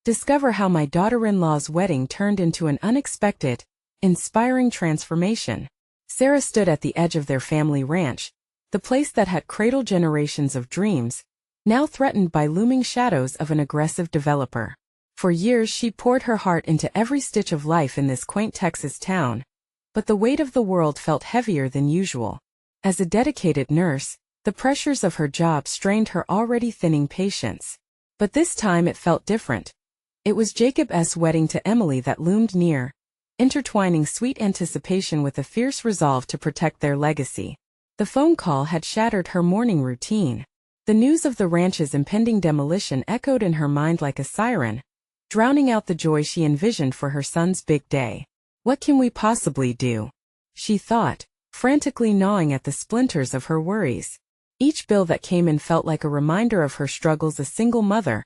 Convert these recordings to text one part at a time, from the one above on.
Discover how my daughter-in-law's wedding turned into an unexpected, inspiring transformation. Sarah stood at the edge of their family ranch, the place that had cradled generations of dreams, now threatened by looming shadows of an aggressive developer. For years she poured her heart into every stitch of life in this quaint Texas town, but the weight of the world felt heavier than usual. As a dedicated nurse, the pressures of her job strained her already thinning patience. But this time it felt different. It was Jacob's wedding to Emily that loomed near, intertwining sweet anticipation with a fierce resolve to protect their legacy. The phone call had shattered her morning routine. The news of the ranch's impending demolition echoed in her mind like a siren, drowning out the joy she envisioned for her son's big day. What can we possibly do? She thought, frantically gnawing at the splinters of her worries. Each bill that came in felt like a reminder of her struggles as a single mother,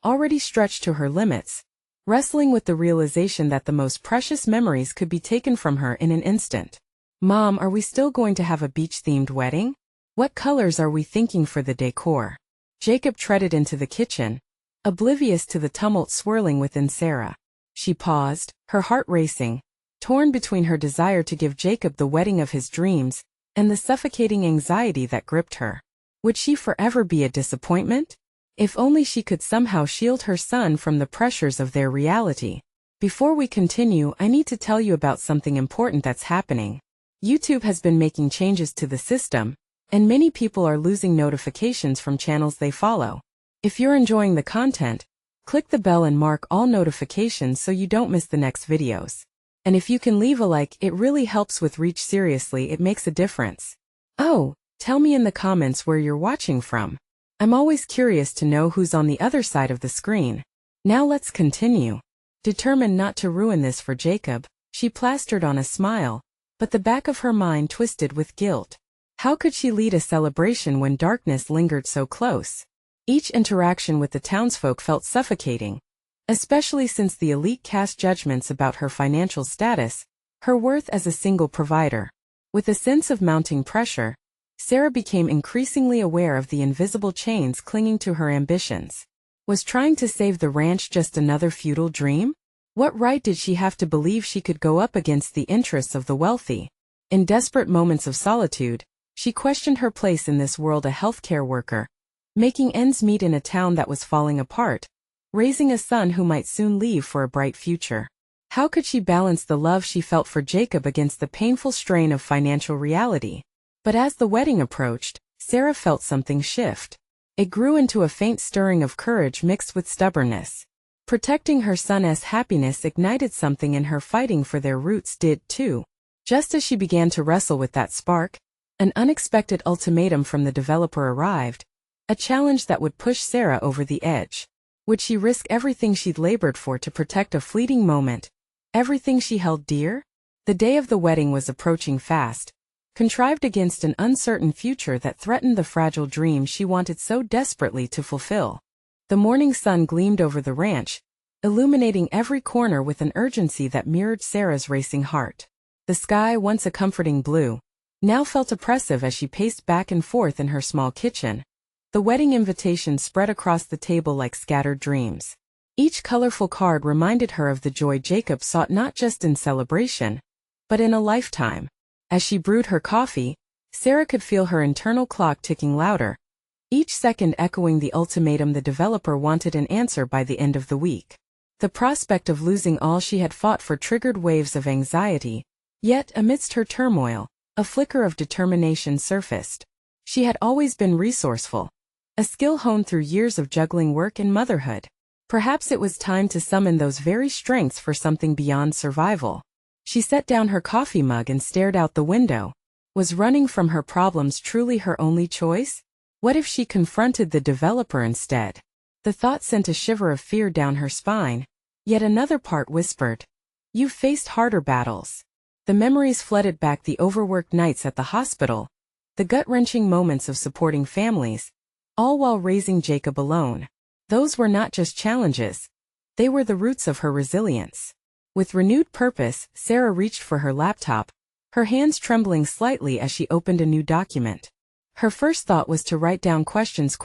already stretched to her limits, wrestling with the realization that the most precious memories could be taken from her in an instant. Mom, are we still going to have a beach-themed wedding? What colors are we thinking for the decor? Jacob treaded into the kitchen, oblivious to the tumult swirling within Sarah. She paused, her heart racing, torn between her desire to give Jacob the wedding of his dreams and the suffocating anxiety that gripped her. Would she forever be a disappointment? If only she could somehow shield her son from the pressures of their reality. Before we continue, I need to tell you about something important that's happening. YouTube has been making changes to the system, and many people are losing notifications from channels they follow. If you're enjoying the content, click the bell and mark all notifications so you don't miss the next videos. And if you can leave a like, it really helps with reach. Seriously, it makes a difference. Oh, tell me in the comments where you're watching from. I'm always curious to know who's on the other side of the screen. Now let's continue. Determined not to ruin this for Jacob, she plastered on a smile, but the back of her mind twisted with guilt. How could she lead a celebration when darkness lingered so close? Each interaction with the townsfolk felt suffocating, especially since the elite cast judgments about her financial status, her worth as a single provider. With a sense of mounting pressure, Sarah became increasingly aware of the invisible chains clinging to her ambitions. Was trying to save the ranch just another futile dream? What right did she have to believe she could go up against the interests of the wealthy? In desperate moments of solitude, she questioned her place in this world. A healthcare worker, making ends meet in a town that was falling apart, raising a son who might soon leave for a bright future. How could she balance the love she felt for Jacob against the painful strain of financial reality? But as the wedding approached, Sarah felt something shift. It grew into a faint stirring of courage mixed with stubbornness. Protecting her son's happiness ignited something in her. Fighting for their roots did too. Just as she began to wrestle with that spark, an unexpected ultimatum from the developer arrived, a challenge that would push Sarah over the edge. Would she risk everything she'd labored for to protect a fleeting moment, everything she held dear? The day of the wedding was approaching fast, contrived against an uncertain future that threatened the fragile dream she wanted so desperately to fulfill. The morning sun gleamed over the ranch, illuminating every corner with an urgency that mirrored Sarah's racing heart. The sky, once a comforting blue, now felt oppressive as she paced back and forth in her small kitchen. The wedding invitations spread across the table like scattered dreams. Each colorful card reminded her of the joy Jacob sought not just in celebration, but in a lifetime. As she brewed her coffee, Sarah could feel her internal clock ticking louder, each second echoing the ultimatum the developer wanted an answer by the end of the week. The prospect of losing all she had fought for triggered waves of anxiety, yet amidst her turmoil, a flicker of determination surfaced. She had always been resourceful, a skill honed through years of juggling work and motherhood. Perhaps it was time to summon those very strengths for something beyond survival. She set down her coffee mug and stared out the window. Was running from her problems truly her only choice? What if she confronted the developer instead? The thought sent a shiver of fear down her spine, yet another part whispered, "You've faced harder battles." The memories flooded back: the overworked nights at the hospital, the gut-wrenching moments of supporting families, all while raising Jacob alone. Those were not just challenges, they were the roots of her resilience. With renewed purpose, Sarah reached for her laptop, her hands trembling slightly as she opened a new document. Her first thought was to write down questions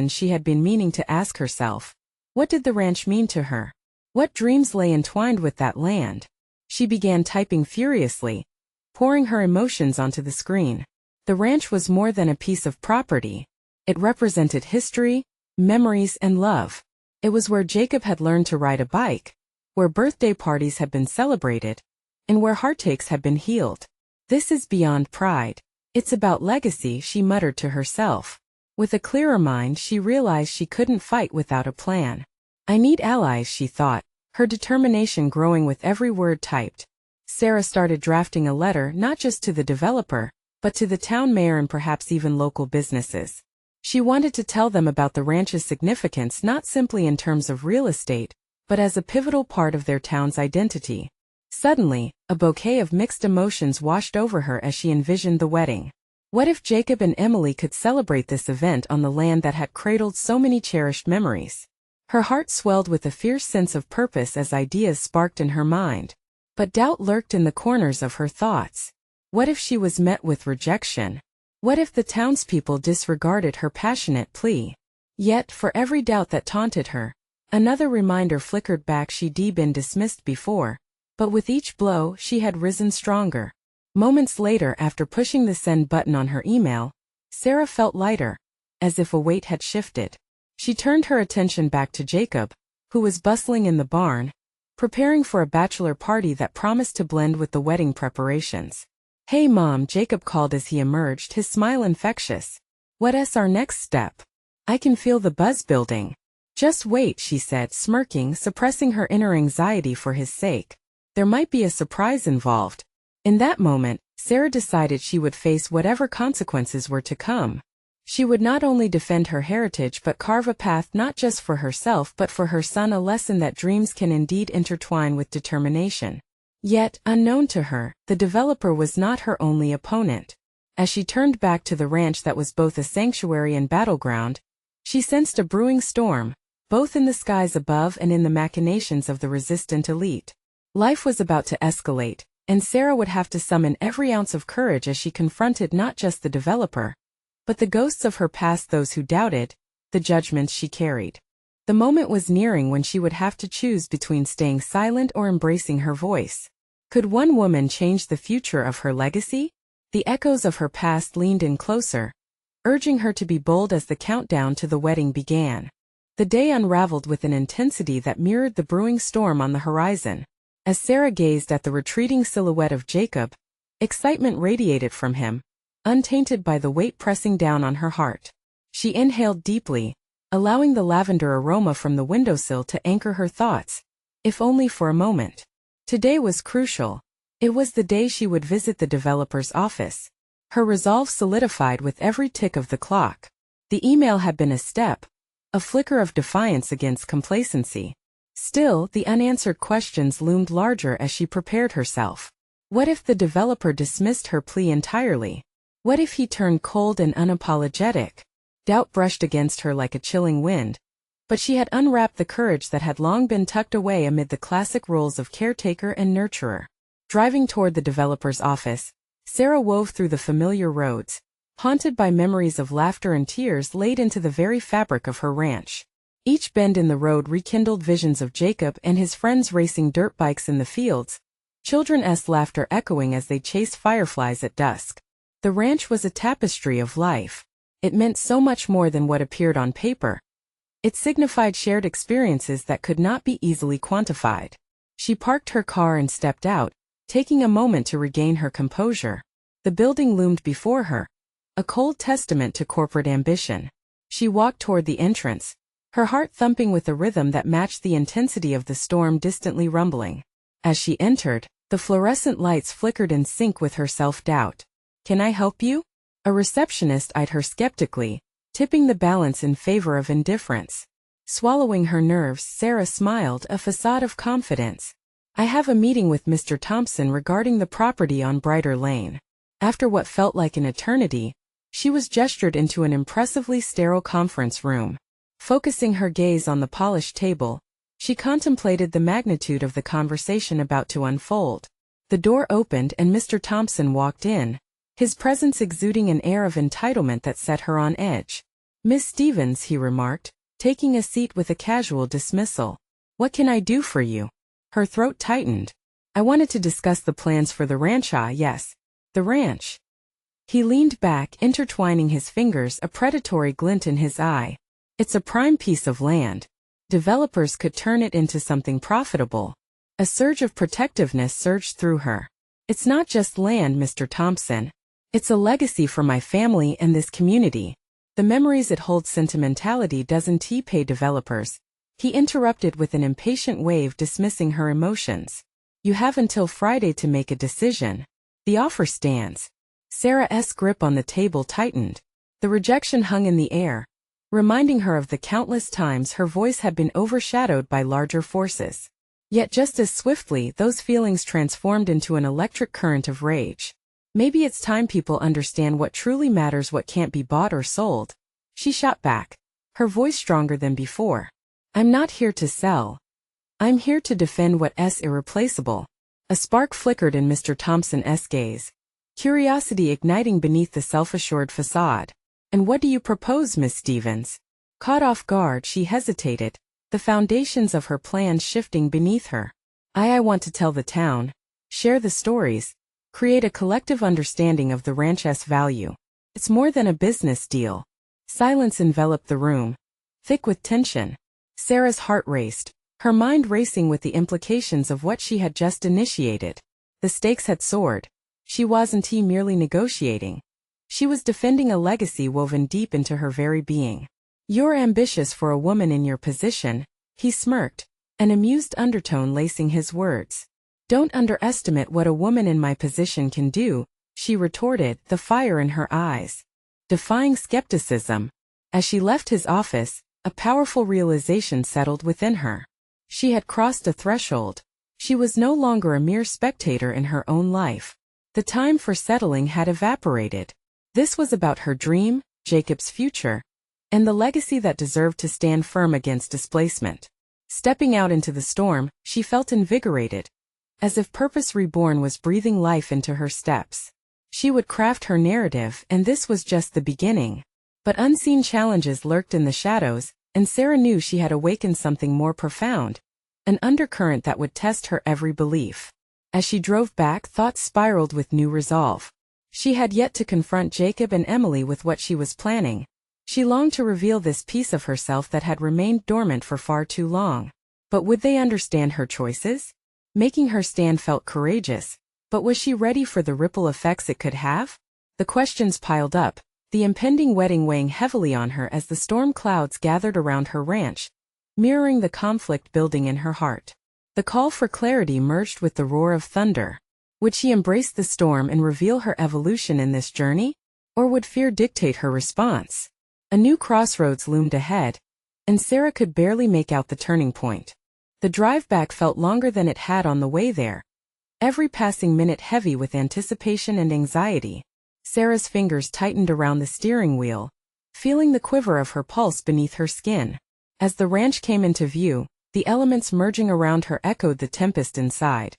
she had been meaning to ask herself. What did the ranch mean to her? What dreams lay entwined with that land? She began typing furiously, pouring her emotions onto the screen. The ranch was more than a piece of property. It represented history, memories, and love. It was where Jacob had learned to ride a bike, where birthday parties had been celebrated, and where heartaches had been healed. This is beyond pride. It's about legacy, she muttered to herself. With a clearer mind, she realized she couldn't fight without a plan. I need allies, she thought, her determination growing with every word typed. Sarah started drafting a letter not just to the developer, but to the town mayor and perhaps even local businesses. She wanted to tell them about the ranch's significance not simply in terms of real estate, but as a pivotal part of their town's identity. Suddenly, a bouquet of mixed emotions washed over her as she envisioned the wedding. What if Jacob and Emily could celebrate this event on the land that had cradled so many cherished memories? Her heart swelled with a fierce sense of purpose as ideas sparked in her mind. But doubt lurked in the corners of her thoughts. What if she was met with rejection? What if the townspeople disregarded her passionate plea? Yet, for every doubt that taunted her, another reminder flickered back. She'd been dismissed before, but with each blow, she had risen stronger. Moments later, after pushing the send button on her email, Sarah felt lighter, as if a weight had shifted. She turned her attention back to Jacob, who was bustling in the barn, preparing for a bachelor party that promised to blend with the wedding preparations. "Hey Mom," Jacob called as he emerged, his smile infectious. "What's our next step? I can feel the buzz building." "Just wait," she said, smirking, suppressing her inner anxiety for his sake. There might be a surprise involved. In that moment, Sarah decided she would face whatever consequences were to come. She would not only defend her heritage but carve a path not just for herself but for her son, a lesson that dreams can indeed intertwine with determination. Yet, unknown to her, the developer was not her only opponent. As she turned back to the ranch that was both a sanctuary and battleground, she sensed a brewing storm, both in the skies above and in the machinations of the resistant elite. Life was about to escalate, and Sarah would have to summon every ounce of courage as she confronted not just the developer, but the ghosts of her past, those who doubted the judgments she carried. The moment was nearing when she would have to choose between staying silent or embracing her voice. Could one woman change the future of her legacy? The echoes of her past leaned in closer, urging her to be bold as the countdown to the wedding began. The day unraveled with an intensity that mirrored the brewing storm on the horizon. As Sarah gazed at the retreating silhouette of Jacob, excitement radiated from him, untainted by the weight pressing down on her heart. She inhaled deeply, allowing the lavender aroma from the windowsill to anchor her thoughts, if only for a moment. Today was crucial. It was the day she would visit the developer's office. Her resolve solidified with every tick of the clock. The email had been a step, a flicker of defiance against complacency. Still, the unanswered questions loomed larger as she prepared herself. What if the developer dismissed her plea entirely? What if he turned cold and unapologetic? Doubt brushed against her like a chilling wind, but she had unwrapped the courage that had long been tucked away amid the classic roles of caretaker and nurturer. Driving toward the developer's office, Sarah wove through the familiar roads, haunted by memories of laughter and tears laid into the very fabric of her ranch. Each bend in the road rekindled visions of Jacob and his friends racing dirt bikes in the fields, children's laughter echoing as they chased fireflies at dusk. The ranch was a tapestry of life. It meant so much more than what appeared on paper. It signified shared experiences that could not be easily quantified. She parked her car and stepped out, taking a moment to regain her composure. The building loomed before her, a cold testament to corporate ambition. She walked toward the entrance, her heart thumping with a rhythm that matched the intensity of the storm distantly rumbling. As she entered, the fluorescent lights flickered in sync with her self-doubt. "Can I help you?" A receptionist eyed her skeptically, tipping the balance in favor of indifference. Swallowing her nerves, Sarah smiled, a facade of confidence. "I have a meeting with Mr. Thompson regarding the property on Brighter Lane." After what felt like an eternity, she was gestured into an impressively sterile conference room. Focusing her gaze on the polished table, she contemplated the magnitude of the conversation about to unfold. The door opened and Mr. Thompson walked in, his presence exuding an air of entitlement that set her on edge. "Miss Stevens," he remarked, taking a seat with a casual dismissal. What can I do for you? Her throat tightened. I wanted to discuss the plans for the ranch. Ah, yes. The ranch. He leaned back, intertwining his fingers, a predatory glint in his eye. It's a prime piece of land. Developers could turn it into something profitable. A surge of protectiveness surged through her. It's not just land, Mr. Thompson. It's a legacy for my family and this community. The memories it holds. Sentimentality doesn't pay developers. He interrupted with an impatient wave, dismissing her emotions. You have until Friday to make a decision. The offer stands. Sarah's grip on the table tightened. The rejection hung in the air, reminding her of the countless times her voice had been overshadowed by larger forces. Yet just as swiftly, those feelings transformed into an electric current of rage. Maybe it's time people understand what truly matters, what can't be bought or sold. She shot back, her voice stronger than before. I'm not here to sell. I'm here to defend what's irreplaceable. A spark flickered in Mr. Thompson's gaze, curiosity igniting beneath the self-assured facade. And what do you propose, Miss Stevens? Caught off guard, she hesitated, the foundations of her plans shifting beneath her. I want to tell the town, share the stories, create a collective understanding of the ranch's value. It's more than a business deal. Silence enveloped the room, thick with tension. Sarah's heart raced, her mind racing with the implications of what she had just initiated. The stakes had soared. She wasn't merely negotiating. She was defending a legacy woven deep into her very being. You're ambitious for a woman in your position, he smirked, an amused undertone lacing his words. Don't underestimate what a woman in my position can do, she retorted, the fire in her eyes defying skepticism. As she left his office, a powerful realization settled within her. She had crossed a threshold. She was no longer a mere spectator in her own life. The time for settling had evaporated. This was about her dream, Jacob's future, and the legacy that deserved to stand firm against displacement. Stepping out into the storm, she felt invigorated, as if purpose reborn was breathing life into her steps. She would craft her narrative, and this was just the beginning. But unseen challenges lurked in the shadows, and Sarah knew she had awakened something more profound, an undercurrent that would test her every belief. As she drove back, thoughts spiraled with new resolve. She had yet to confront Jacob and Emily with what she was planning. She longed to reveal this piece of herself that had remained dormant for far too long. But would they understand her choices? Making her stand felt courageous, but was she ready for the ripple effects it could have? The questions piled up, the impending wedding weighing heavily on her as the storm clouds gathered around her ranch, mirroring the conflict building in her heart. The call for clarity merged with the roar of thunder. Would she embrace the storm and reveal her evolution in this journey? Or would fear dictate her response? A new crossroads loomed ahead, and Sarah could barely make out the turning point. The drive back felt longer than it had on the way there, every passing minute heavy with anticipation and anxiety. Sarah's fingers tightened around the steering wheel, feeling the quiver of her pulse beneath her skin. As the ranch came into view, the elements merging around her echoed the tempest inside.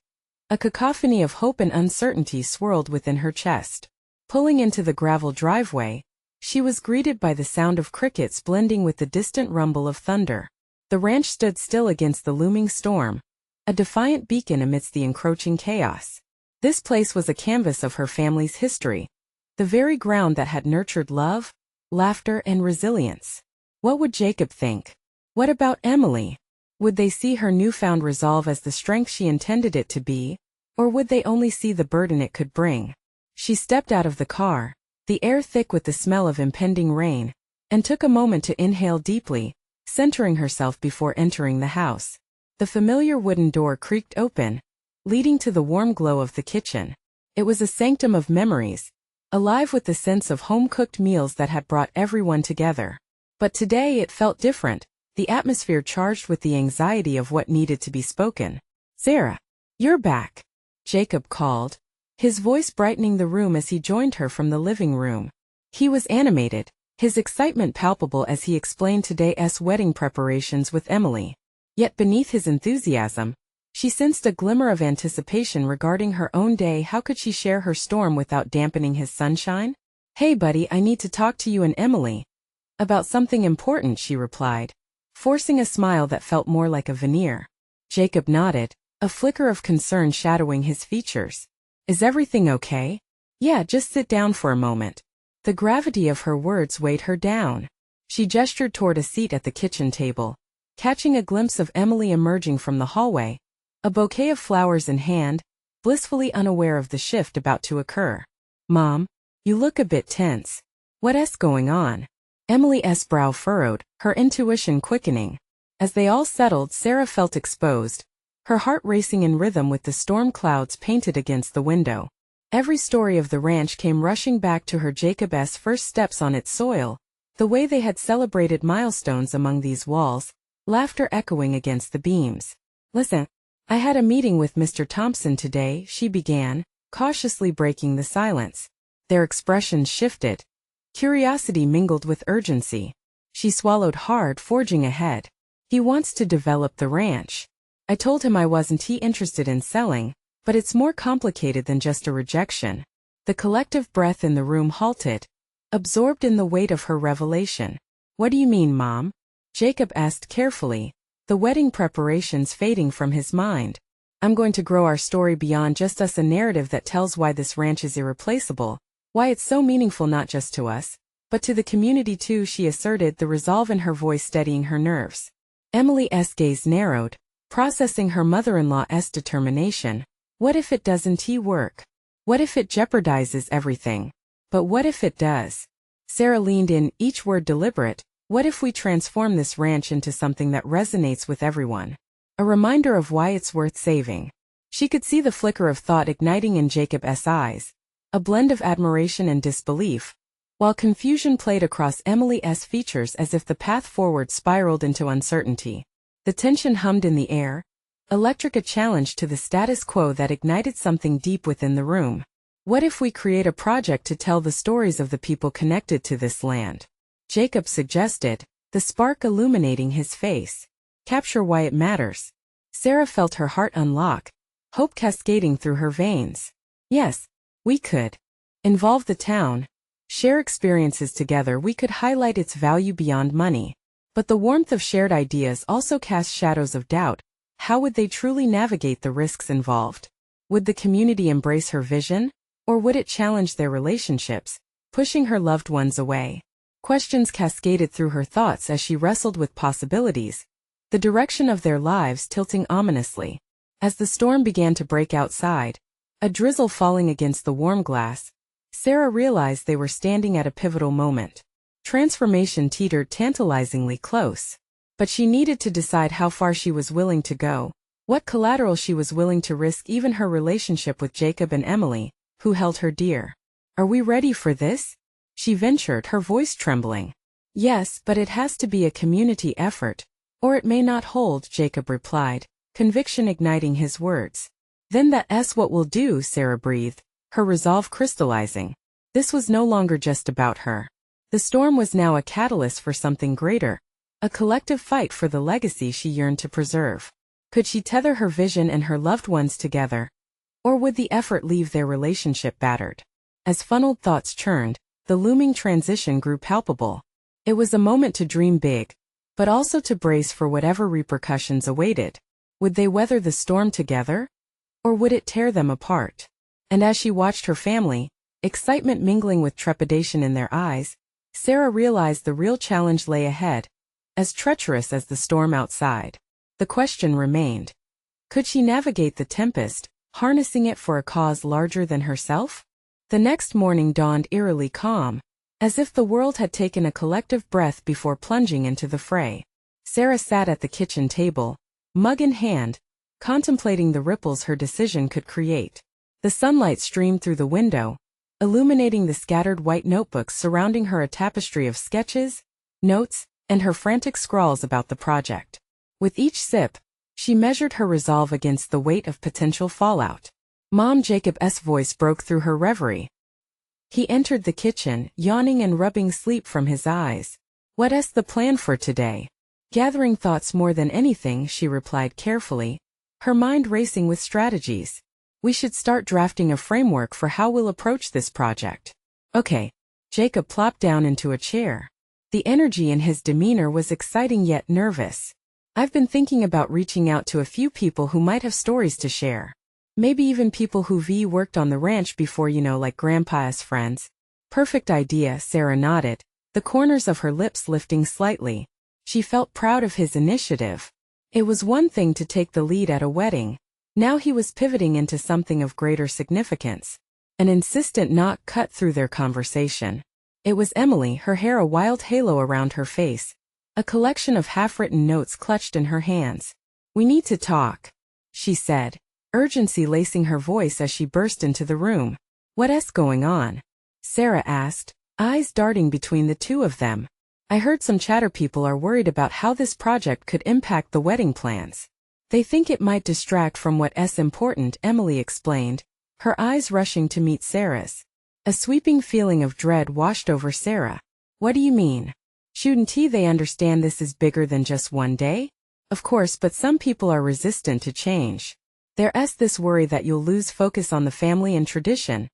A cacophony of hope and uncertainty swirled within her chest. Pulling into the gravel driveway, she was greeted by the sound of crickets blending with the distant rumble of thunder. The ranch stood still against the looming storm, a defiant beacon amidst the encroaching chaos. This place was a canvas of her family's history, the very ground that had nurtured love, laughter, and resilience. What would Jacob think? What about Emily? Would they see her newfound resolve as the strength she intended it to be, or would they only see the burden it could bring? She stepped out of the car, the air thick with the smell of impending rain, and took a moment to inhale deeply, centering herself before entering the house. The familiar wooden door creaked open, leading to the warm glow of the kitchen. It was a sanctum of memories, alive with the sense of home-cooked meals that had brought everyone together. But today it felt different, the atmosphere charged with the anxiety of what needed to be spoken. Sarah, you're back, Jacob called, his voice brightening the room as he joined her from the living room. He was animated, his excitement palpable as he explained today's wedding preparations with Emily. Yet beneath his enthusiasm, she sensed a glimmer of anticipation regarding her own day. How could she share her storm without dampening his sunshine? Hey buddy, I need to talk to you and Emily about something important, she replied, forcing a smile that felt more like a veneer. Jacob nodded, a flicker of concern shadowing his features. Is everything okay? Yeah, just sit down for a moment. The gravity of her words weighed her down. She gestured toward a seat at the kitchen table, catching a glimpse of Emily emerging from the hallway, a bouquet of flowers in hand, blissfully unaware of the shift about to occur. Mom, you look a bit tense. What's going on? Emily's brow furrowed, her intuition quickening. As they all settled, Sarah felt exposed, her heart racing in rhythm with the storm clouds painted against the window. Every story of the ranch came rushing back to her. Jacob's first steps on its soil, the way they had celebrated milestones among these walls, laughter echoing against the beams. Listen, I had a meeting with Mr. Thompson today, she began, cautiously breaking the silence. Their expressions shifted. Curiosity mingled with urgency. She swallowed hard, forging ahead. He wants to develop the ranch. I told him I wasn't interested in selling, but it's more complicated than just a rejection. The collective breath in the room halted, absorbed in the weight of her revelation. What do you mean, Mom? Jacob asked carefully, the wedding preparations fading from his mind. I'm going to grow our story beyond just us, a narrative that tells why this ranch is irreplaceable, why it's so meaningful not just to us, but to the community too, she asserted, the resolve in her voice steadying her nerves. Emily's gaze narrowed, processing her mother-in-law's determination. What if it doesn't work? What if it jeopardizes everything? But what if it does? Sarah leaned in, each word deliberate. What if we transform this ranch into something that resonates with everyone? A reminder of why it's worth saving. She could see the flicker of thought igniting in Jacob's eyes, a blend of admiration and disbelief, while confusion played across Emily's features as if the path forward spiraled into uncertainty. The tension hummed in the air, electric, a challenge to the status quo that ignited something deep within the room. What if we create a project to tell the stories of the people connected to this land? Jacob suggested, the spark illuminating his face. Capture why it matters. Sarah felt her heart unlock, hope cascading through her veins. Yes, we could. Involve the town. Share experiences together. We could highlight its value beyond money. But the warmth of shared ideas also cast shadows of doubt. How would they truly navigate the risks involved? Would the community embrace her vision? Or would it challenge their relationships, pushing her loved ones away? Questions cascaded through her thoughts as she wrestled with possibilities, the direction of their lives tilting ominously. As the storm began to break outside, a drizzle falling against the warm glass, Sarah realized they were standing at a pivotal moment. Transformation teetered tantalizingly close. But she needed to decide how far she was willing to go, what collateral she was willing to risk, even her relationship with Jacob and Emily, who held her dear. Are we ready for this? She ventured, her voice trembling. Yes, but it has to be a community effort, or it may not hold, Jacob replied, conviction igniting his words. Then that's what we'll do, Sarah breathed, her resolve crystallizing. This was no longer just about her. The storm was now a catalyst for something greater, a collective fight for the legacy she yearned to preserve. Could she tether her vision and her loved ones together? Or would the effort leave their relationship battered? As funneled thoughts churned, the looming transition grew palpable. It was a moment to dream big, but also to brace for whatever repercussions awaited. Would they weather the storm together? Or would it tear them apart? And as she watched her family, excitement mingling with trepidation in their eyes, Sarah realized the real challenge lay ahead, as treacherous as the storm outside. The question remained. Could she navigate the tempest, harnessing it for a cause larger than herself? The next morning dawned eerily calm, as if the world had taken a collective breath before plunging into the fray. Sarah sat at the kitchen table, mug in hand, contemplating the ripples her decision could create. The sunlight streamed through the window, illuminating the scattered white notebooks surrounding her, a tapestry of sketches, notes, and her frantic scrawls about the project. With each sip, she measured her resolve against the weight of potential fallout. Mom, Jacob's voice broke through her reverie. He entered the kitchen, yawning and rubbing sleep from his eyes. What's the plan for today? Gathering thoughts more than anything, she replied carefully, her mind racing with strategies. We should start drafting a framework for how we'll approach this project. Okay. Jacob plopped down into a chair. The energy in his demeanor was exciting yet nervous. I've been thinking about reaching out to a few people who might have stories to share. Maybe even people who've worked on the ranch before, like Grandpa's friends. Perfect idea, Sarah nodded, the corners of her lips lifting slightly. She felt proud of his initiative. It was one thing to take the lead at a wedding. Now he was pivoting into something of greater significance. An insistent knock cut through their conversation. It was Emily, her hair a wild halo around her face. A collection of half-written notes clutched in her hands. "We need to talk," she said, urgency lacing her voice as she burst into the room. "What's going on?" Sarah asked, eyes darting between the two of them. "I heard some chatter people are worried about how this project could impact the wedding plans. They think it might distract from what's important," Emily explained, her eyes rushing to meet Sarah's. A sweeping feeling of dread washed over Sarah. "What do you mean? Shouldn't they understand this is bigger than just one day?" "Of course, but some people are resistant to change. There's this worry that you'll lose focus on the family and tradition,"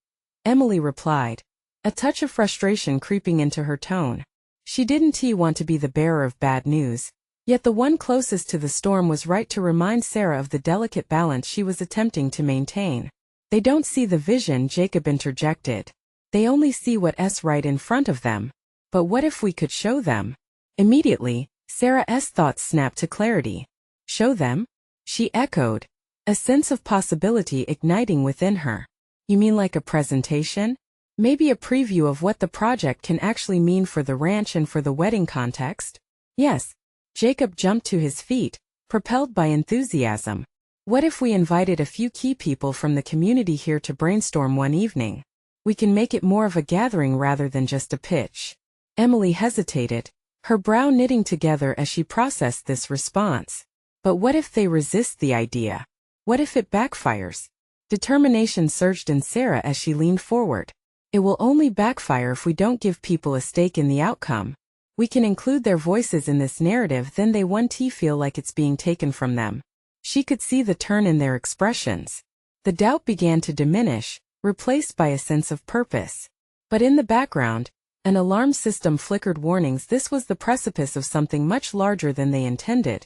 Emily replied, a touch of frustration creeping into her tone. She didn't want to be the bearer of bad news, yet the one closest to the storm was right to remind Sarah of the delicate balance she was attempting to maintain. "They don't see the vision," Jacob interjected. "They only see what's right in front of them. But what if we could show them?" Immediately, Sarah's thoughts snapped to clarity. "Show them?" she echoed, a sense of possibility igniting within her. "You mean like a presentation? Maybe a preview of what the project can actually mean for the ranch and for the wedding context?" "Yes." Jacob jumped to his feet, propelled by enthusiasm. "What if we invited a few key people from the community here to brainstorm one evening? We can make it more of a gathering rather than just a pitch." Emily hesitated, her brow knitting together as she processed this response. But what if they resist the idea? What if it backfires? Determination surged in Sarah as she leaned forward. "It will only backfire if we don't give people a stake in the outcome. We can include their voices in this narrative, then they won't feel like it's being taken from them." She could see the turn in their expressions. The doubt began to diminish, replaced by a sense of purpose. But in the background, an alarm system flickered warnings this was the precipice of something much larger than they intended.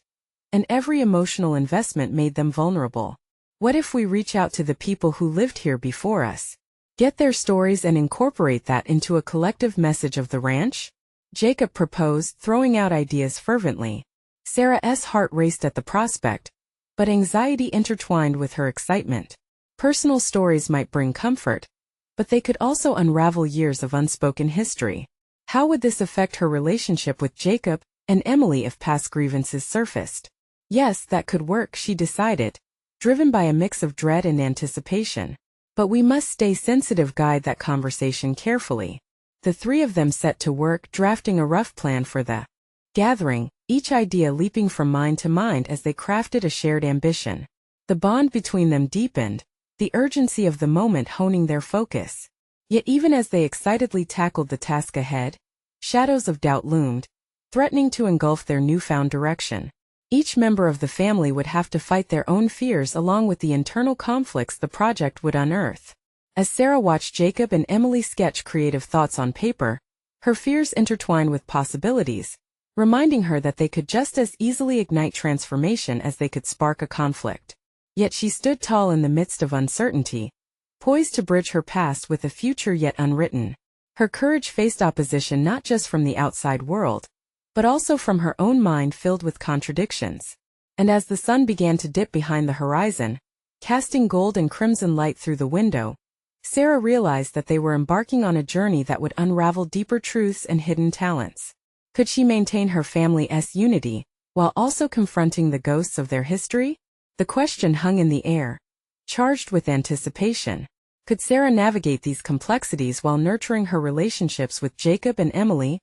And every emotional investment made them vulnerable. "What if we reach out to the people who lived here before us? Get their stories and incorporate that into a collective message of the ranch?" Jacob proposed, throwing out ideas fervently. Sarah's heart raced at the prospect, but anxiety intertwined with her excitement. Personal stories might bring comfort, but they could also unravel years of unspoken history. How would this affect her relationship with Jacob and Emily if past grievances surfaced? Yes, that could work, she decided, driven by a mix of dread and anticipation. But we must stay sensitive, guide that conversation carefully. The three of them set to work drafting a rough plan for the gathering, each idea leaping from mind to mind as they crafted a shared ambition. The bond between them deepened, the urgency of the moment honing their focus. Yet even as they excitedly tackled the task ahead, shadows of doubt loomed, threatening to engulf their newfound direction. Each member of the family would have to fight their own fears along with the internal conflicts the project would unearth. As Sarah watched Jacob and Emily sketch creative thoughts on paper, her fears intertwined with possibilities, reminding her that they could just as easily ignite transformation as they could spark a conflict. Yet she stood tall in the midst of uncertainty, poised to bridge her past with a future yet unwritten. Her courage faced opposition not just from the outside world, but also from her own mind filled with contradictions. And as the sun began to dip behind the horizon, casting gold and crimson light through the window, Sarah realized that they were embarking on a journey that would unravel deeper truths and hidden talents. Could she maintain her family's unity, while also confronting the ghosts of their history? The question hung in the air, charged with anticipation. Could Sarah navigate these complexities while nurturing her relationships with Jacob and Emily?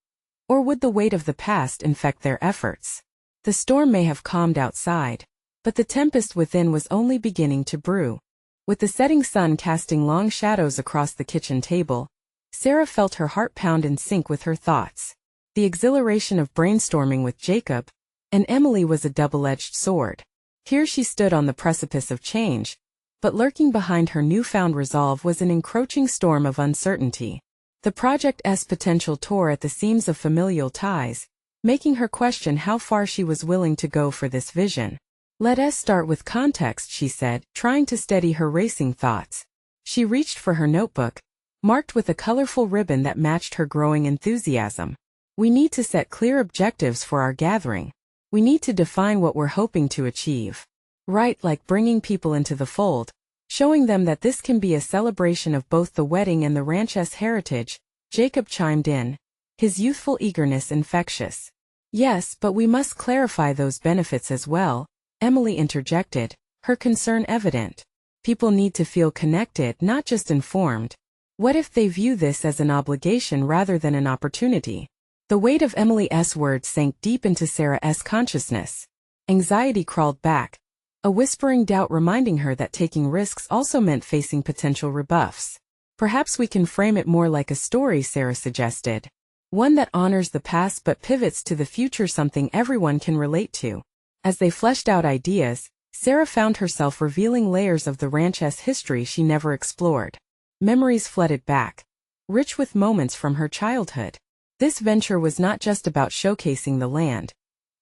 Or would the weight of the past infect their efforts? The storm may have calmed outside, but the tempest within was only beginning to brew. With the setting sun casting long shadows across the kitchen table, Sarah felt her heart pound in sync with her thoughts. The exhilaration of brainstorming with Jacob and Emily was a double-edged sword. Here she stood on the precipice of change, but lurking behind her newfound resolve was an encroaching storm of uncertainty. The project's potential tore at the seams of familial ties, making her question how far she was willing to go for this vision. "Let us start with context," she said, trying to steady her racing thoughts. She reached for her notebook, marked with a colorful ribbon that matched her growing enthusiasm. "We need to set clear objectives for our gathering. We need to define what we're hoping to achieve. Right, like bringing people into the fold, showing them that this can be a celebration of both the wedding and the ranch's heritage," Jacob chimed in, his youthful eagerness infectious. "Yes, but we must clarify those benefits as well," Emily interjected, her concern evident. "People need to feel connected, not just informed. What if they view this as an obligation rather than an opportunity?" The weight of Emily's words sank deep into Sarah's consciousness. Anxiety crawled back, a whispering doubt reminding her that taking risks also meant facing potential rebuffs. "Perhaps we can frame it more like a story," Sarah suggested. "One that honors the past but pivots to the future, something everyone can relate to." As they fleshed out ideas, Sarah found herself revealing layers of the ranch's history she never explored. Memories flooded back, rich with moments from her childhood. This venture was not just about showcasing the land.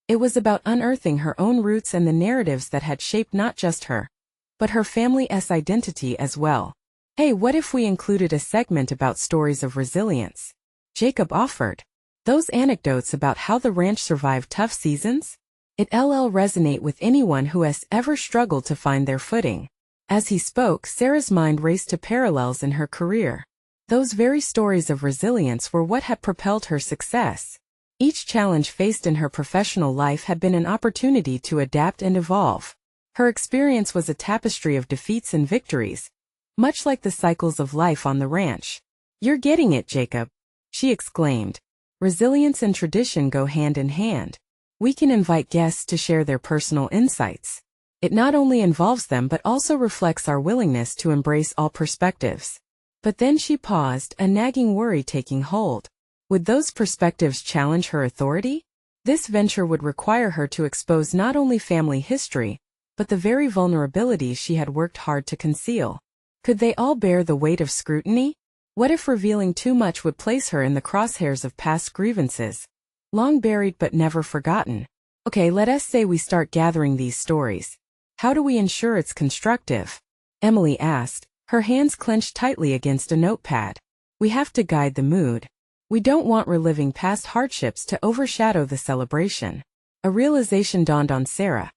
It was about unearthing her own roots and the narratives that had shaped not just her, but her family's identity as well. "Hey, what if we included a segment about stories of resilience?" Jacob offered. "Those anecdotes about how the ranch survived tough seasons? It'll resonate with anyone who has ever struggled to find their footing." As he spoke, Sarah's mind raced to parallels in her career. Those very stories of resilience were what had propelled her success. Each challenge faced in her professional life had been an opportunity to adapt and evolve. Her experience was a tapestry of defeats and victories, much like the cycles of life on the ranch. "You're getting it, Jacob," she exclaimed. "Resilience and tradition go hand in hand. We can invite guests to share their personal insights. It not only involves them but also reflects our willingness to embrace all perspectives." But then she paused, a nagging worry taking hold. Would those perspectives challenge her authority? This venture would require her to expose not only family history, but the very vulnerabilities she had worked hard to conceal. Could they all bear the weight of scrutiny? What if revealing too much would place her in the crosshairs of past grievances, long buried but never forgotten? "Okay, let us say we start gathering these stories. How do we ensure it's constructive?" Emily asked, her hands clenched tightly against a notepad. "We have to guide the mood. We don't want reliving past hardships to overshadow the celebration." A realization dawned on Sarah.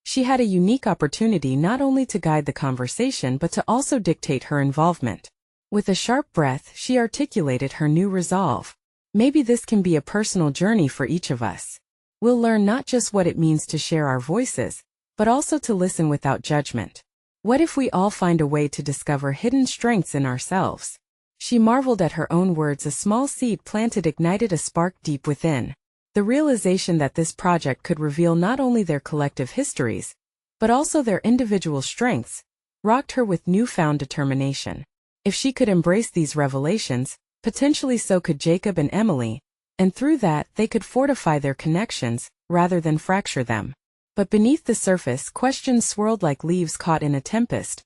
She had a unique opportunity not only to guide the conversation but to also dictate her involvement. With a sharp breath, she articulated her new resolve. "Maybe this can be a personal journey for each of us. We'll learn not just what it means to share our voices, but also to listen without judgment. What if we all find a way to discover hidden strengths in ourselves?" She marveled at her own words. A small seed planted ignited a spark deep within. The realization that this project could reveal not only their collective histories, but also their individual strengths, rocked her with newfound determination. If she could embrace these revelations, potentially so could Jacob and Emily, and through that they could fortify their connections, rather than fracture them. But beneath the surface, questions swirled like leaves caught in a tempest.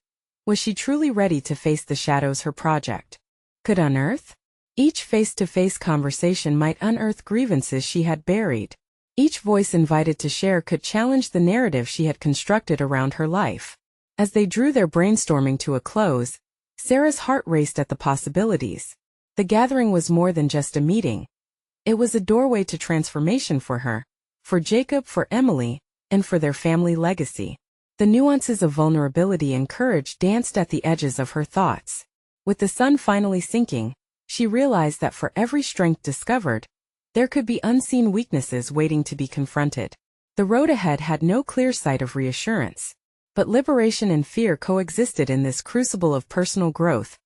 Was she truly ready to face the shadows her project could unearth? Each face-to-face conversation might unearth grievances she had buried. Each voice invited to share could challenge the narrative she had constructed around her life. As they drew their brainstorming to a close, Sarah's heart raced at the possibilities. The gathering was more than just a meeting. It was a doorway to transformation for her, for Jacob, for Emily, and for their family legacy. The nuances of vulnerability and courage danced at the edges of her thoughts. With the sun finally sinking, she realized that for every strength discovered, there could be unseen weaknesses waiting to be confronted. The road ahead had no clear sight of reassurance, but liberation and fear coexisted in this crucible of personal growth,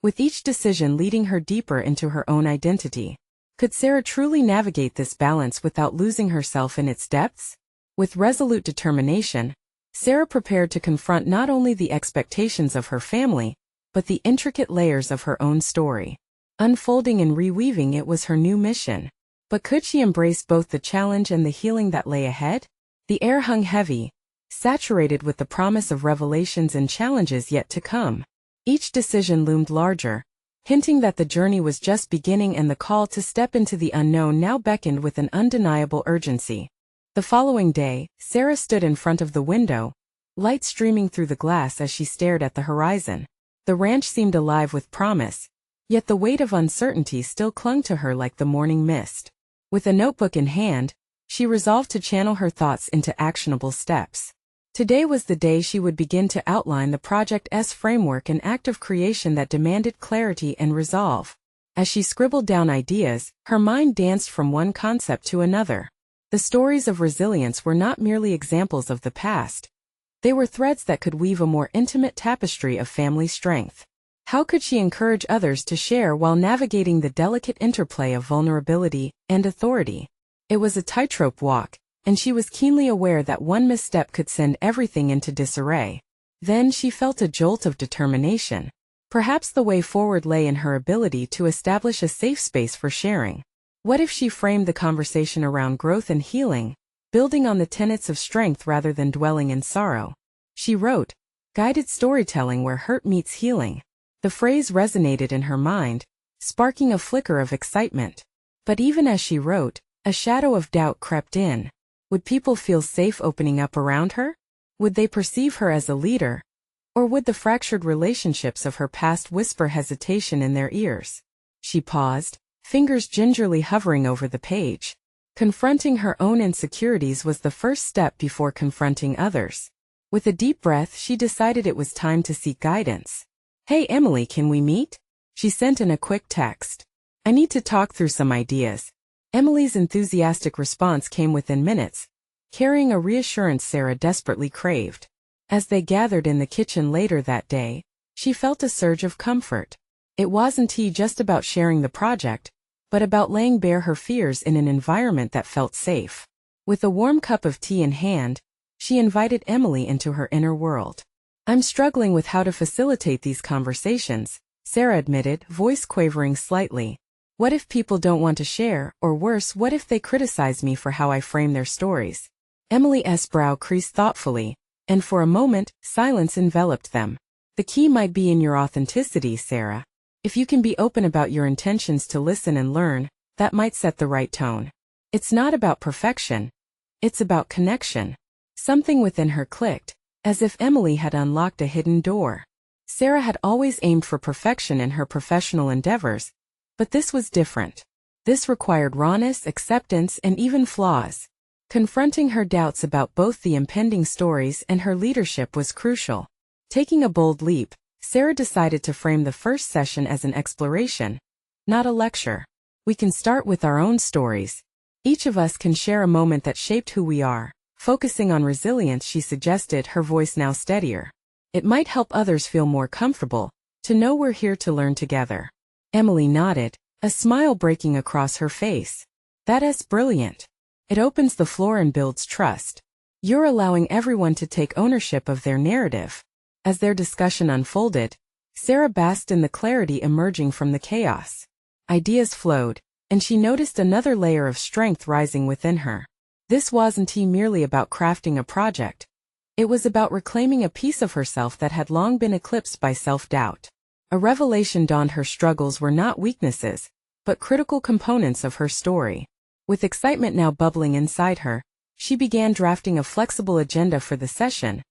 with each decision leading her deeper into her own identity. Could Sarah truly navigate this balance without losing herself in its depths? With resolute determination, Sarah prepared to confront not only the expectations of her family, but the intricate layers of her own story. Unfolding and reweaving it was her new mission. But could she embrace both the challenge and the healing that lay ahead? The air hung heavy, saturated with the promise of revelations and challenges yet to come. Each decision loomed larger, hinting that the journey was just beginning and the call to step into the unknown now beckoned with an undeniable urgency. The following day, Sarah stood in front of the window, light streaming through the glass as she stared at the horizon. The ranch seemed alive with promise, yet the weight of uncertainty still clung to her like the morning mist. With a notebook in hand, she resolved to channel her thoughts into actionable steps. Today was the day she would begin to outline the project's framework, an act of creation that demanded clarity and resolve. As she scribbled down ideas, her mind danced from one concept to another. The stories of resilience were not merely examples of the past. They were threads that could weave a more intimate tapestry of family strength. How could she encourage others to share while navigating the delicate interplay of vulnerability and authority? It was a tightrope walk, and she was keenly aware that one misstep could send everything into disarray. Then she felt a jolt of determination. Perhaps the way forward lay in her ability to establish a safe space for sharing. What if she framed the conversation around growth and healing, building on the tenets of strength rather than dwelling in sorrow? She wrote, "Guided storytelling where hurt meets healing." The phrase resonated in her mind, sparking a flicker of excitement. But even as she wrote, a shadow of doubt crept in. Would people feel safe opening up around her? Would they perceive her as a leader? Or would the fractured relationships of her past whisper hesitation in their ears? She paused, fingers gingerly hovering over the page. Confronting her own insecurities was the first step before confronting others. With a deep breath, she decided it was time to seek guidance. "Hey Emily, can we meet?" she sent in a quick text. "I need to talk through some ideas." Emily's enthusiastic response came within minutes, carrying a reassurance Sarah desperately craved. As they gathered in the kitchen later that day, she felt a surge of comfort. It wasn't just about sharing the project, but about laying bare her fears in an environment that felt safe. With a warm cup of tea in hand, she invited Emily into her inner world. "I'm struggling with how to facilitate these conversations," Sarah admitted, voice quavering slightly. "What if people don't want to share, or worse, what if they criticize me for how I frame their stories?" Emily's brow creased thoughtfully, and for a moment, silence enveloped them. "The key might be in your authenticity, Sarah. If you can be open about your intentions to listen and learn, that might set the right tone. It's not about perfection. It's about connection." Something within her clicked, as if Emily had unlocked a hidden door. Sarah had always aimed for perfection in her professional endeavors, but this was different. This required rawness, acceptance, and even flaws. Confronting her doubts about both the impending stories and her leadership was crucial. Taking a bold leap, Sarah decided to frame the first session as an exploration, not a lecture. "We can start with our own stories. Each of us can share a moment that shaped who we are." Focusing on resilience, she suggested, her voice now steadier. "It might help others feel more comfortable to know we're here to learn together." Emily nodded, a smile breaking across her face. "That's brilliant. It opens the floor and builds trust. You're allowing everyone to take ownership of their narrative." As their discussion unfolded, Sarah basked in the clarity emerging from the chaos. Ideas flowed, and she noticed another layer of strength rising within her. This wasn't merely about crafting a project. It was about reclaiming a piece of herself that had long been eclipsed by self-doubt. A revelation dawned: her struggles were not weaknesses, but critical components of her story. With excitement now bubbling inside her, she began drafting a flexible agenda for the session,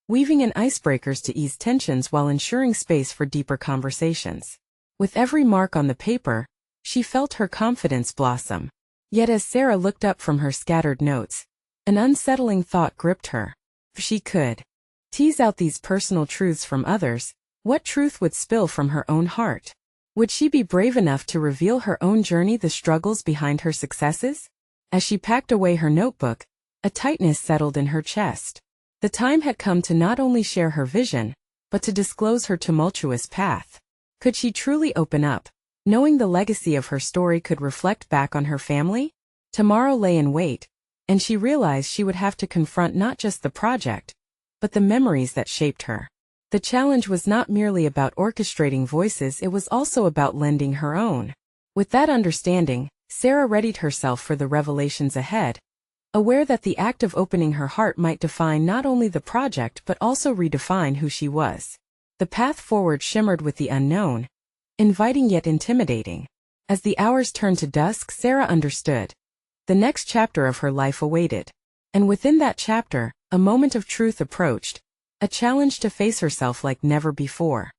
weaving in icebreakers to ease tensions while ensuring space for deeper conversations. With every mark on the paper, she felt her confidence blossom. Yet as Sarah looked up from her scattered notes, an unsettling thought gripped her. If she could tease out these personal truths from others, what truth would spill from her own heart? Would she be brave enough to reveal her own journey, the struggles behind her successes? As she packed away her notebook, a tightness settled in her chest. The time had come to not only share her vision, but to disclose her tumultuous path. Could she truly open up, knowing the legacy of her story could reflect back on her family? Tomorrow lay in wait, and she realized she would have to confront not just the project, but the memories that shaped her. The challenge was not merely about orchestrating voices, it was also about lending her own. With that understanding, Sarah readied herself for the revelations ahead, aware that the act of opening her heart might define not only the project but also redefine who she was. The path forward shimmered with the unknown, inviting yet intimidating. As the hours turned to dusk, Sarah understood. The next chapter of her life awaited. And within that chapter, a moment of truth approached, a challenge to face herself like never before.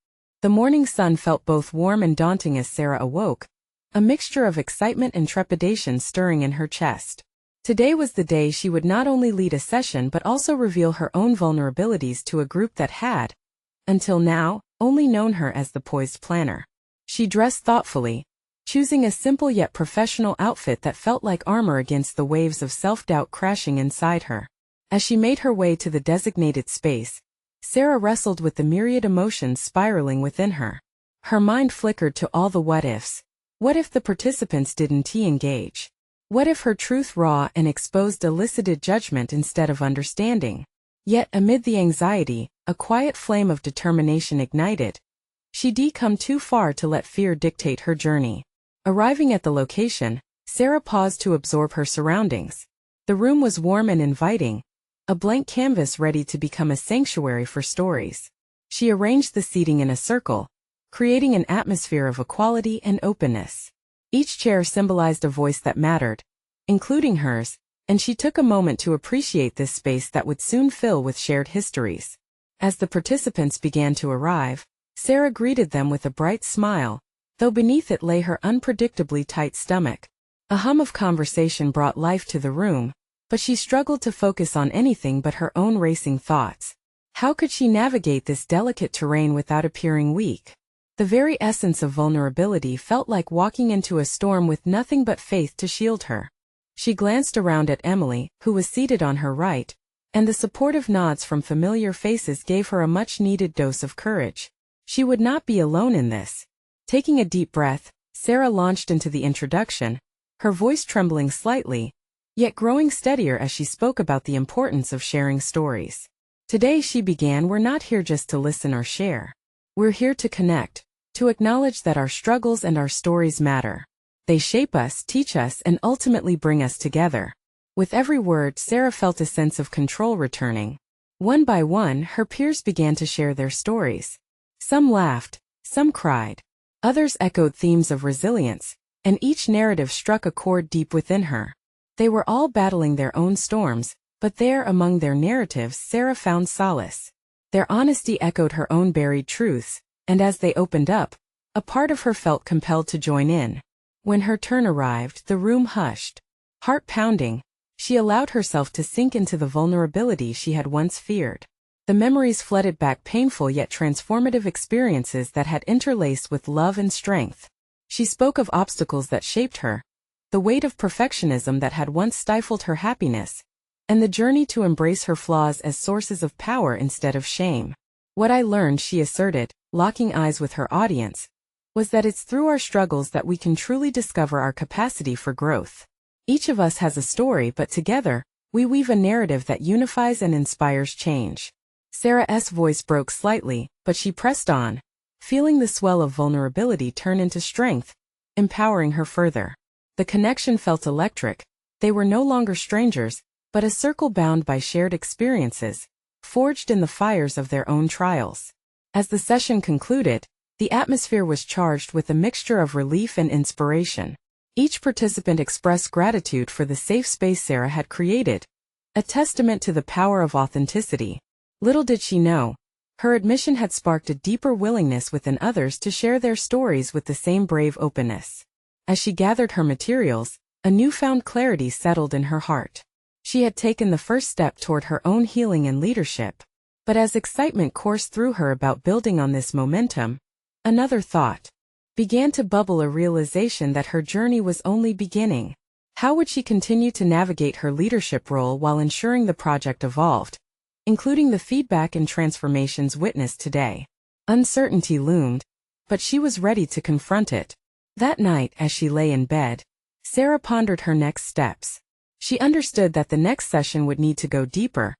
The morning sun felt both warm and daunting as Sarah awoke, a mixture of excitement and trepidation stirring in her chest. Today was the day she would not only lead a session but also reveal her own vulnerabilities to a group that had, until now, only known her as the poised planner. She dressed thoughtfully, choosing a simple yet professional outfit that felt like armor against the waves of self-doubt crashing inside her. As she made her way to the designated space, Sarah wrestled with the myriad emotions spiraling within her. Her mind flickered to all the what-ifs. What if the participants didn't engage? What if her truth raw and exposed elicited judgment instead of understanding? Yet amid the anxiety, a quiet flame of determination ignited. She'd come too far to let fear dictate her journey. Arriving at the location, Sarah paused to absorb her surroundings. The room was warm and inviting, a blank canvas ready to become a sanctuary for stories. She arranged the seating in a circle, creating an atmosphere of equality and openness. Each chair symbolized a voice that mattered, including hers, and she took a moment to appreciate this space that would soon fill with shared histories. As the participants began to arrive, Sarah greeted them with a bright smile, though beneath it lay her unpredictably tight stomach. A hum of conversation brought life to the room, but she struggled to focus on anything but her own racing thoughts. How could she navigate this delicate terrain without appearing weak? The very essence of vulnerability felt like walking into a storm with nothing but faith to shield her. She glanced around at Emily, who was seated on her right, and the supportive nods from familiar faces gave her a much-needed dose of courage. She would not be alone in this. Taking a deep breath, Sarah launched into the introduction, her voice trembling slightly, yet growing steadier as she spoke about the importance of sharing stories. Today, she began, we're not here just to listen or share. We're here to connect, to acknowledge that our struggles and our stories matter. They shape us, teach us, and ultimately bring us together. With every word, Sarah felt a sense of control returning. One by one, her peers began to share their stories. Some laughed, some cried. Others echoed themes of resilience, and each narrative struck a chord deep within her. They were all battling their own storms, but there among their narratives Sarah found solace. Their honesty echoed her own buried truths, and as they opened up, a part of her felt compelled to join in. When her turn arrived, the room hushed. Heart pounding, she allowed herself to sink into the vulnerability she had once feared. The memories flooded back, painful yet transformative experiences that had interlaced with love and strength. She spoke of obstacles that shaped her, the weight of perfectionism that had once stifled her happiness, and the journey to embrace her flaws as sources of power instead of shame. What I learned, she asserted, locking eyes with her audience, was that it's through our struggles that we can truly discover our capacity for growth. Each of us has a story, but together, we weave a narrative that unifies and inspires change. Sarah's voice broke slightly, but she pressed on, feeling the swell of vulnerability turn into strength, empowering her further. The connection felt electric. They were no longer strangers, but a circle bound by shared experiences, forged in the fires of their own trials. As the session concluded, the atmosphere was charged with a mixture of relief and inspiration. Each participant expressed gratitude for the safe space Sarah had created, a testament to the power of authenticity. Little did she know, her admission had sparked a deeper willingness within others to share their stories with the same brave openness. As she gathered her materials, a newfound clarity settled in her heart. She had taken the first step toward her own healing and leadership. But as excitement coursed through her about building on this momentum, another thought began to bubble, a realization that her journey was only beginning. How would she continue to navigate her leadership role while ensuring the project evolved, including the feedback and transformations witnessed today? Uncertainty loomed, but she was ready to confront it. That night, as she lay in bed, Sarah pondered her next steps. She understood that the next session would need to go deeper,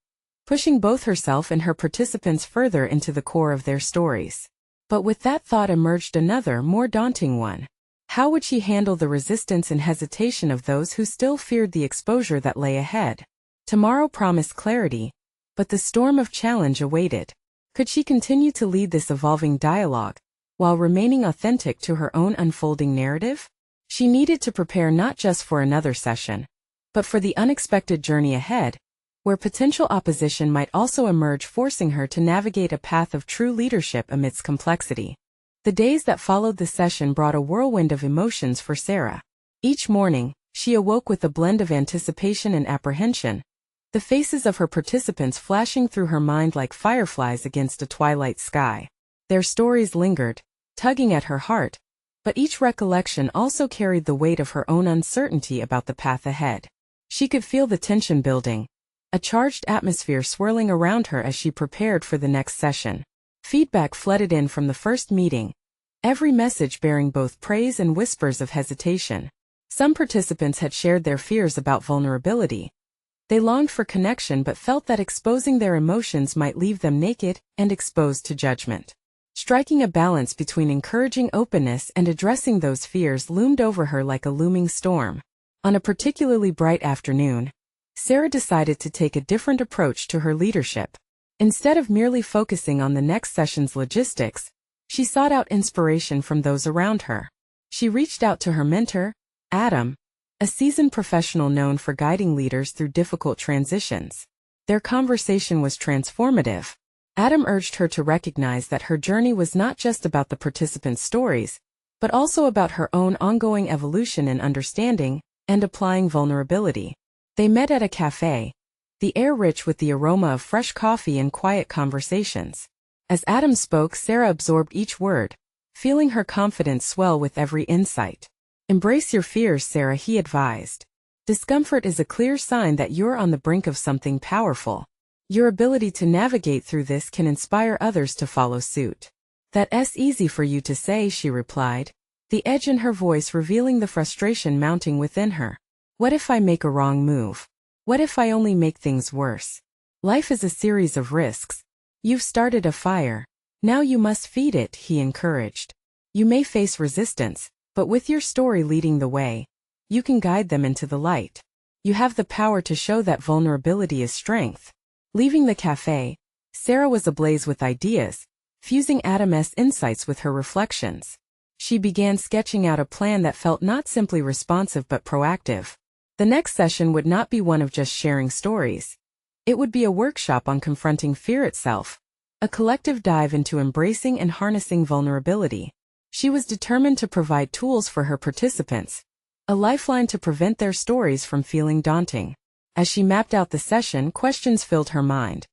pushing both herself and her participants further into the core of their stories. But with that thought emerged another, more daunting one. How would she handle the resistance and hesitation of those who still feared the exposure that lay ahead? Tomorrow promised clarity, but the storm of challenge awaited. Could she continue to lead this evolving dialogue, while remaining authentic to her own unfolding narrative? She needed to prepare not just for another session, but for the unexpected journey ahead, where potential opposition might also emerge, forcing her to navigate a path of true leadership amidst complexity. The days that followed the session brought a whirlwind of emotions for Sarah. Each morning, she awoke with a blend of anticipation and apprehension, the faces of her participants flashing through her mind like fireflies against a twilight sky. Their stories lingered, tugging at her heart, but each recollection also carried the weight of her own uncertainty about the path ahead. She could feel the tension building, a charged atmosphere swirling around her as she prepared for the next session. Feedback flooded in from the first meeting, every message bearing both praise and whispers of hesitation. Some participants had shared their fears about vulnerability. They longed for connection but felt that exposing their emotions might leave them naked and exposed to judgment. Striking a balance between encouraging openness and addressing those fears loomed over her like a looming storm. On a particularly bright afternoon, Sarah decided to take a different approach to her leadership. Instead of merely focusing on the next session's logistics, she sought out inspiration from those around her. She reached out to her mentor, Adam, a seasoned professional known for guiding leaders through difficult transitions. Their conversation was transformative. Adam urged her to recognize that her journey was not just about the participants' stories, but also about her own ongoing evolution in understanding and applying vulnerability. They met at a cafe, the air rich with the aroma of fresh coffee and quiet conversations. As Adam spoke, Sarah absorbed each word, feeling her confidence swell with every insight. "Embrace your fears, Sarah," he advised. "Discomfort is a clear sign that you're on the brink of something powerful. Your ability to navigate through this can inspire others to follow suit." "That's easy for you to say," she replied, the edge in her voice revealing the frustration mounting within her. "What if I make a wrong move? What if I only make things worse? Life is a series of risks. You've started a fire. Now you must feed it," he encouraged. "You may face resistance, but with your story leading the way, you can guide them into the light. You have the power to show that vulnerability is strength." Leaving the cafe, Sarah was ablaze with ideas, fusing Adam's insights with her reflections. She began sketching out a plan that felt not simply responsive but proactive. The next session would not be one of just sharing stories. It would be a workshop on confronting fear itself, a collective dive into embracing and harnessing vulnerability. She was determined to provide tools for her participants, a lifeline to prevent their stories from feeling daunting. As she mapped out the session, questions filled her mind.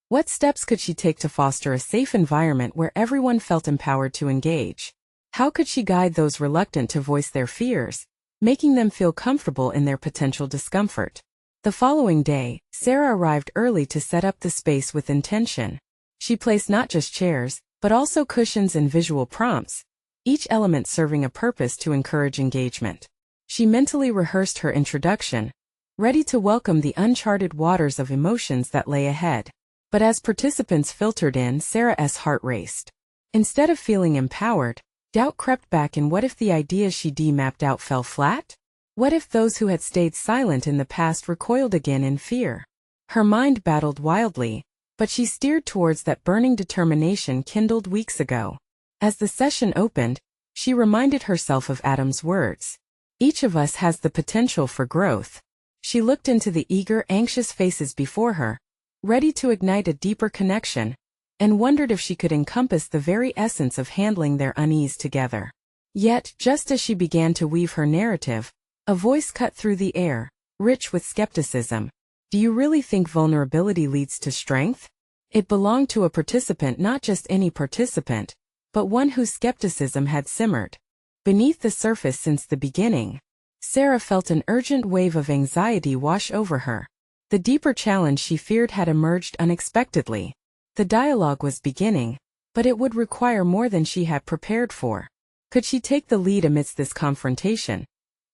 What steps could she take to foster a safe environment where everyone felt empowered to engage? How could she guide those reluctant to voice their fears, making them feel comfortable in their potential discomfort? The following day, Sarah arrived early to set up the space with intention. She placed not just chairs, but also cushions and visual prompts, each element serving a purpose to encourage engagement. She mentally rehearsed her introduction, ready to welcome the uncharted waters of emotions that lay ahead. But as participants filtered in, Sarah's heart raced. Instead of feeling empowered, doubt crept back. And what if the ideas she mapped out fell flat? What if those who had stayed silent in the past recoiled again in fear? Her mind battled wildly, but she steered towards that burning determination kindled weeks ago. As the session opened, she reminded herself of Adam's words. Each of us has the potential for growth. She looked into the eager, anxious faces before her, ready to ignite a deeper connection, and wondered if she could encompass the very essence of handling their unease together. Yet, just as she began to weave her narrative, a voice cut through the air, rich with skepticism. "Do you really think vulnerability leads to strength?" It belonged to a participant, not just any participant, but one whose skepticism had simmered beneath the surface since the beginning. Sarah felt an urgent wave of anxiety wash over her. The deeper challenge she feared had emerged unexpectedly. The dialogue was beginning, but it would require more than she had prepared for. Could she take the lead amidst this confrontation,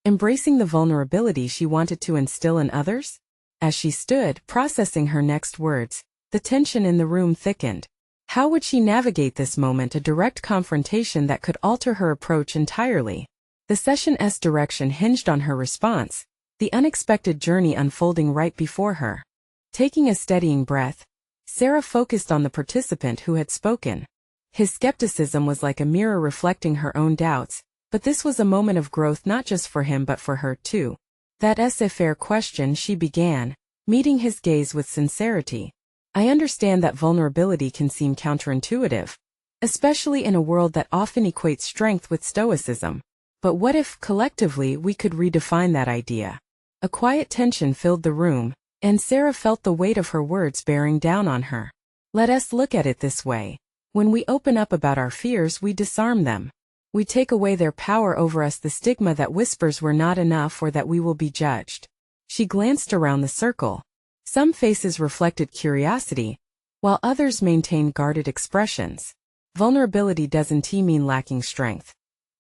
embracing the vulnerability she wanted to instill in others? As she stood, processing her next words, the tension in the room thickened. How would she navigate this moment, a direct confrontation that could alter her approach entirely? The session's direction hinged on her response, the unexpected journey unfolding right before her. Taking a steadying breath, Sarah focused on the participant who had spoken. His skepticism was like a mirror reflecting her own doubts, but this was a moment of growth not just for him but for her too. That's a fair question, she began, meeting his gaze with sincerity. I understand that vulnerability can seem counterintuitive, especially in a world that often equates strength with stoicism. But what if, collectively, we could redefine that idea? A quiet tension filled the room, and Sarah felt the weight of her words bearing down on her. Let us look at it this way. When we open up about our fears, we disarm them. We take away their power over us, the stigma that whispers we're not enough or that we will be judged. She glanced around the circle. Some faces reflected curiosity, while others maintained guarded expressions. Vulnerability doesn't mean lacking strength.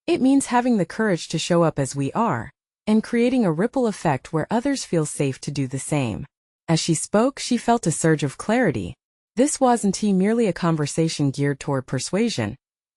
It means having the courage to show up as we are, and creating a ripple effect where others feel safe to do the same. As she spoke, she felt a surge of clarity. This wasn't merely a conversation geared toward persuasion.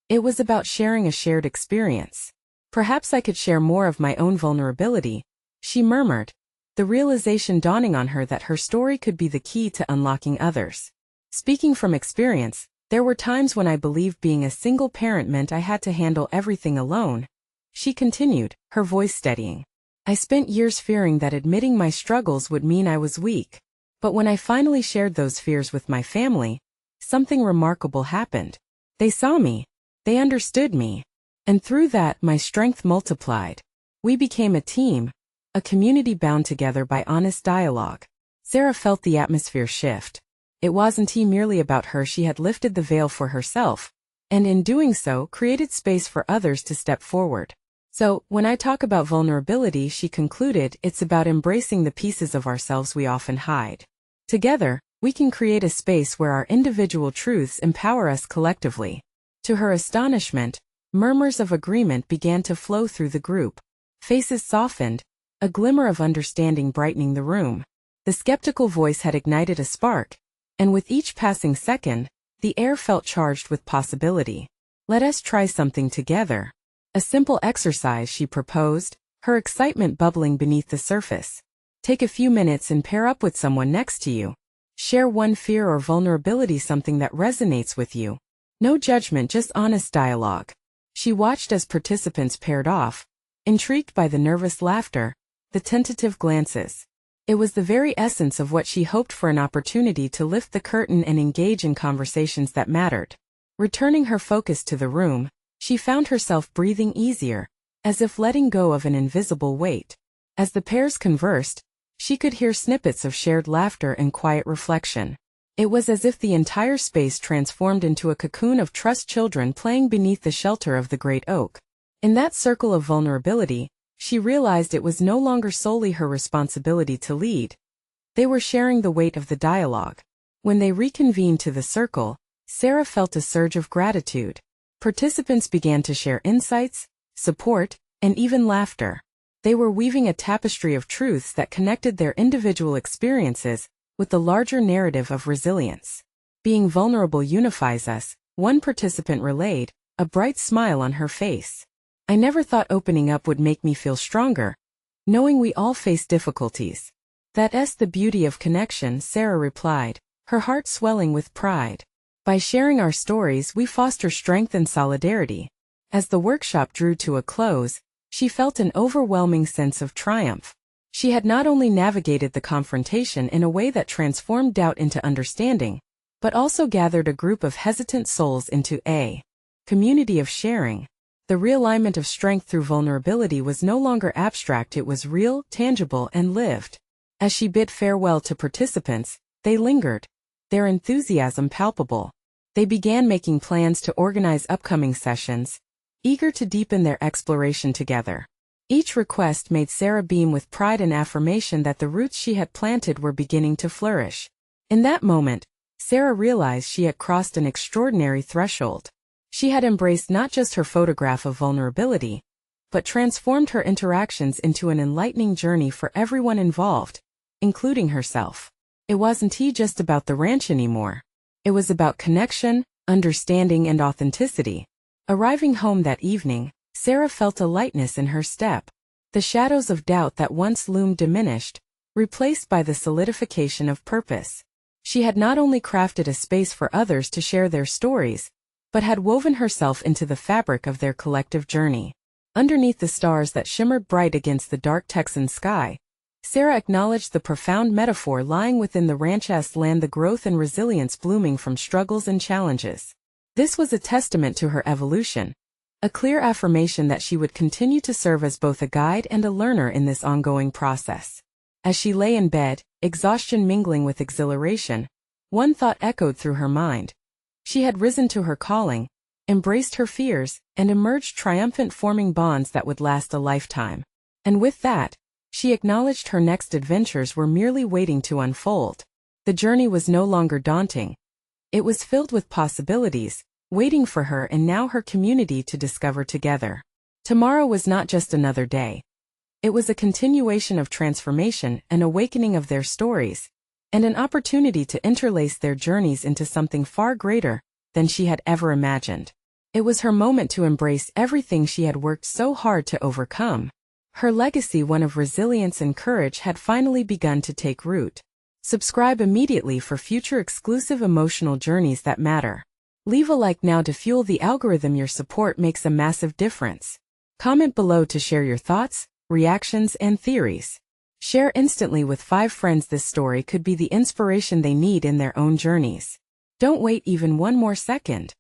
It was about sharing a shared experience. Perhaps I could share more of my own vulnerability, she murmured, the realization dawning on her that her story could be the key to unlocking others. Speaking from experience, there were times when I believed being a single parent meant I had to handle everything alone. She continued, her voice steadying. I spent years fearing that admitting my struggles would mean I was weak. But when I finally shared those fears with my family, something remarkable happened. They saw me. They understood me. And through that, my strength multiplied. We became a team, a community bound together by honest dialogue. Sarah felt the atmosphere shift. It wasn't merely about her, she had lifted the veil for herself, and in doing so, created space for others to step forward. So, when I talk about vulnerability, she concluded, it's about embracing the pieces of ourselves we often hide. Together, we can create a space where our individual truths empower us collectively. To her astonishment, murmurs of agreement began to flow through the group. Faces softened, a glimmer of understanding brightening the room. The skeptical voice had ignited a spark, and with each passing second, the air felt charged with possibility. Let us try something together. A simple exercise, she proposed, her excitement bubbling beneath the surface. Take a few minutes and pair up with someone next to you. Share one fear or vulnerability, something that resonates with you. No judgment, just honest dialogue. She watched as participants paired off, intrigued by the nervous laughter, the tentative glances. It was the very essence of what she hoped for, an opportunity to lift the curtain and engage in conversations that mattered. Returning her focus to the room, she found herself breathing easier, as if letting go of an invisible weight. As the pairs conversed, she could hear snippets of shared laughter and quiet reflection. It was as if the entire space transformed into a cocoon of trust, children playing beneath the shelter of the great oak. In that circle of vulnerability, she realized it was no longer solely her responsibility to lead. They were sharing the weight of the dialogue. When they reconvened to the circle, Sarah felt a surge of gratitude. Participants began to share insights, support, and even laughter. They were weaving a tapestry of truths that connected their individual experiences with the larger narrative of resilience. Being vulnerable unifies us, one participant relayed, a bright smile on her face. I never thought opening up would make me feel stronger, knowing we all face difficulties. That's the beauty of connection, Sarah replied, her heart swelling with pride. By sharing our stories, we foster strength and solidarity. As the workshop drew to a close, she felt an overwhelming sense of triumph. She had not only navigated the confrontation in a way that transformed doubt into understanding, but also gathered a group of hesitant souls into a community of sharing. The realignment of strength through vulnerability was no longer abstract, it was real, tangible, and lived. As she bid farewell to participants, they lingered, their enthusiasm palpable. They began making plans to organize upcoming sessions, eager to deepen their exploration together. Each request made Sarah beam with pride and affirmation that the roots she had planted were beginning to flourish. In that moment, Sarah realized she had crossed an extraordinary threshold. She had embraced not just her photograph of vulnerability, but transformed her interactions into an enlightening journey for everyone involved, including herself. It wasn't just about the ranch anymore. It was about connection, understanding, and authenticity. Arriving home that evening, Sarah felt a lightness in her step. The shadows of doubt that once loomed diminished, replaced by the solidification of purpose. She had not only crafted a space for others to share their stories, but had woven herself into the fabric of their collective journey. Underneath the stars that shimmered bright against the dark Texan sky, Sarah acknowledged the profound metaphor lying within the ranch's land, the growth and resilience blooming from struggles and challenges. This was a testament to her evolution, a clear affirmation that she would continue to serve as both a guide and a learner in this ongoing process. As she lay in bed, exhaustion mingling with exhilaration, one thought echoed through her mind. She had risen to her calling, embraced her fears, and emerged triumphant, forming bonds that would last a lifetime. And with that, she acknowledged her next adventures were merely waiting to unfold. The journey was no longer daunting. It was filled with possibilities, waiting for her and now her community to discover together. Tomorrow was not just another day. It was a continuation of transformation, an awakening of their stories, and an opportunity to interlace their journeys into something far greater than she had ever imagined. It was her moment to embrace everything she had worked so hard to overcome. Her legacy, one of resilience and courage, had finally begun to take root. Subscribe immediately for future exclusive emotional journeys that matter. Leave a like now to fuel the algorithm. Your support makes a massive difference. Comment below to share your thoughts, reactions, and theories. Share instantly with 5 friends. This story could be the inspiration they need in their own journeys. Don't wait even one more second.